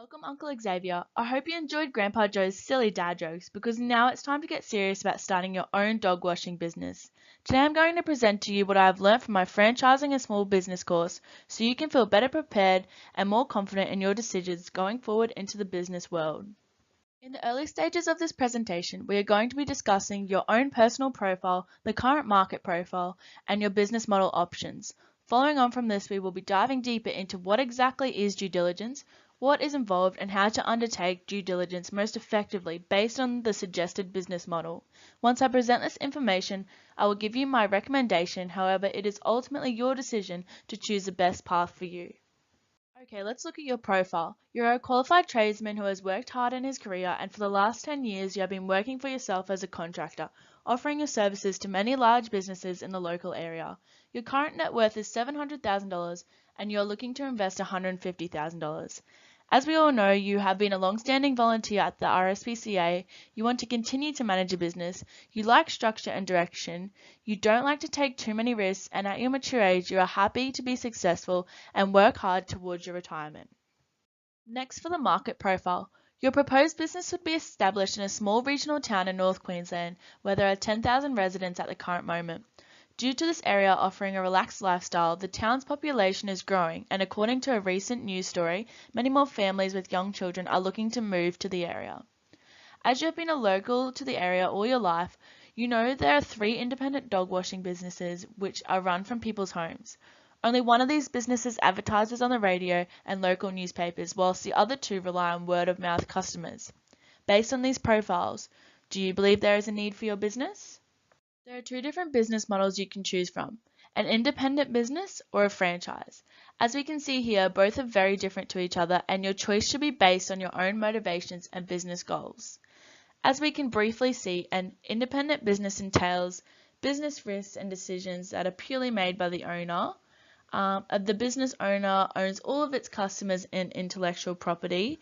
Welcome, Uncle Xavier. I hope you enjoyed Grandpa Joe's silly dad jokes because now it's time to get serious about starting your own dog washing business. Today I'm going to present to you what I have learned from my franchising and small business course so you can feel better prepared and more confident in your decisions going forward into the business world. In the early stages of this presentation, we are going to be discussing your own personal profile, the current market profile, and your business model options. Following on from this, we will be diving deeper into what exactly is due diligence, what is involved, and how to undertake due diligence most effectively based on the suggested business model. Once I present this information, I will give you my recommendation, however, it is ultimately your decision to choose the best path for you. Okay, let's look at your profile. You're a qualified tradesman who has worked hard in his career, and for the last 10 years you have been working for yourself as a contractor, offering your services to many large businesses in the local area. Your current net worth is $700,000 and you're looking to invest $150,000. As we all know, you have been a long-standing volunteer at the RSPCA, you want to continue to manage a business, you like structure and direction, you don't like to take too many risks, and at your mature age you are happy to be successful and work hard towards your retirement. Next, for the market profile. Your proposed business would be established in a small regional town in North Queensland where there are 10,000 residents at the current moment. Due to this area offering a relaxed lifestyle, the town's population is growing, and according to a recent news story, many more families with young children are looking to move to the area. As you have been a local to the area all your life, you know there are 3 independent dog washing businesses which are run from people's homes. Only one of these businesses advertises on the radio and local newspapers, whilst the other 2 rely on word-of-mouth customers. Based on these profiles, do you believe there is a need for your business? There are 2 different business models you can choose from, an independent business or a franchise. As we can see here, both are very different to each other, and your choice should be based on your own motivations and business goals. As we can briefly see, an independent business entails business risks and decisions that are purely made by the owner. The business owner owns all of its customers and intellectual property,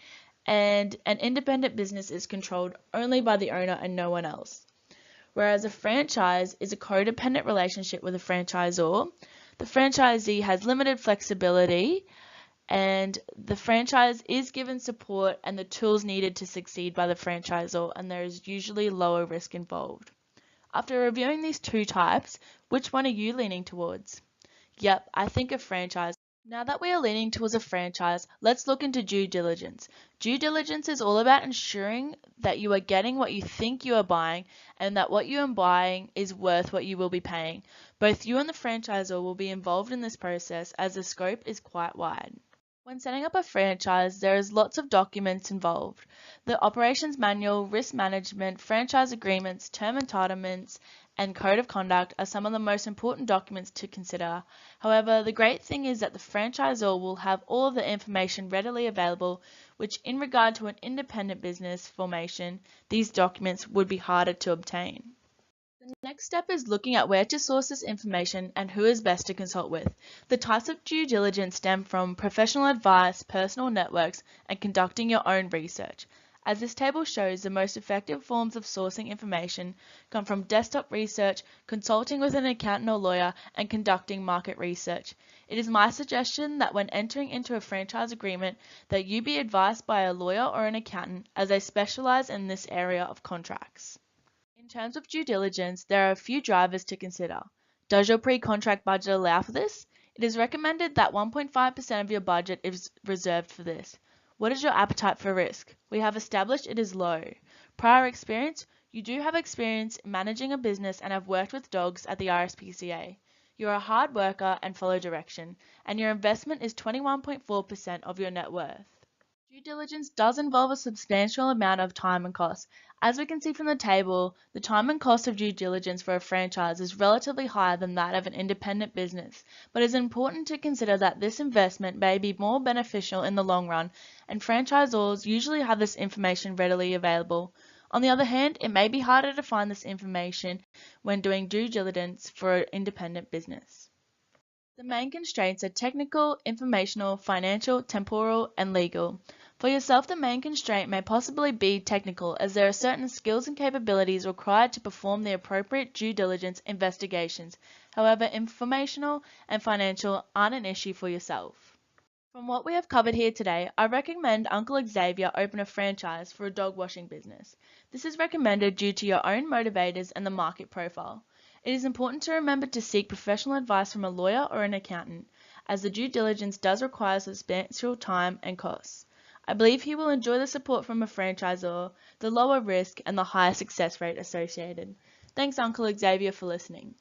and an independent business is controlled only by the owner and no one else. Whereas a franchise is a codependent relationship with a franchisor. The franchisee has limited flexibility, and the franchise is given support and the tools needed to succeed by the franchisor, and there is usually lower risk involved. After reviewing these 2 types, which one are you leaning towards? Yep, I think a franchise. Now that we are leaning towards a franchise, let's look into due diligence. Due diligence is all about ensuring that you are getting what you think you are buying and that what you are buying is worth what you will be paying. Both you and the franchisor will be involved in this process as the scope is quite wide. When setting up a franchise, there is lots of documents involved. The operations manual, risk management, franchise agreements, term entitlements, and code of conduct are some of the most important documents to consider. However, the great thing is that the franchisor will have all of the information readily available, which in regard to an independent business formation, these documents would be harder to obtain. The next step is looking at where to source this information and who is best to consult with. The types of due diligence stem from professional advice, personal networks, and conducting your own research. As this table shows, the most effective forms of sourcing information come from desktop research, consulting with an accountant or lawyer, and conducting market research. It is my suggestion that when entering into a franchise agreement that you be advised by a lawyer or an accountant, as they specialize in this area of contracts. In terms of due diligence, there are a few drivers to consider. Does your pre-contract budget allow for this? It is recommended that 1.5% of your budget is reserved for this. What is your appetite for risk? We have established it is low. Prior experience? You do have experience managing a business and have worked with dogs at the RSPCA. You are a hard worker and follow direction, and your investment is 21.4% of your net worth. Due diligence does involve a substantial amount of time and cost. As we can see from the table, the time and cost of due diligence for a franchise is relatively higher than that of an independent business, but it is important to consider that this investment may be more beneficial in the long run, and franchisors usually have this information readily available. On the other hand, it may be harder to find this information when doing due diligence for an independent business. The main constraints are technical, informational, financial, temporal, and legal. For yourself, the main constraint may possibly be technical, as there are certain skills and capabilities required to perform the appropriate due diligence investigations. However, informational and financial aren't an issue for yourself. From what we have covered here today, I recommend Uncle Xavier open a franchise for a dog washing business. This is recommended due to your own motivators and the market profile. It is important to remember to seek professional advice from a lawyer or an accountant, as the due diligence does require substantial time and costs. I believe he will enjoy the support from a franchisor, the lower risk, and the higher success rate associated. Thanks, Uncle Xavier, for listening.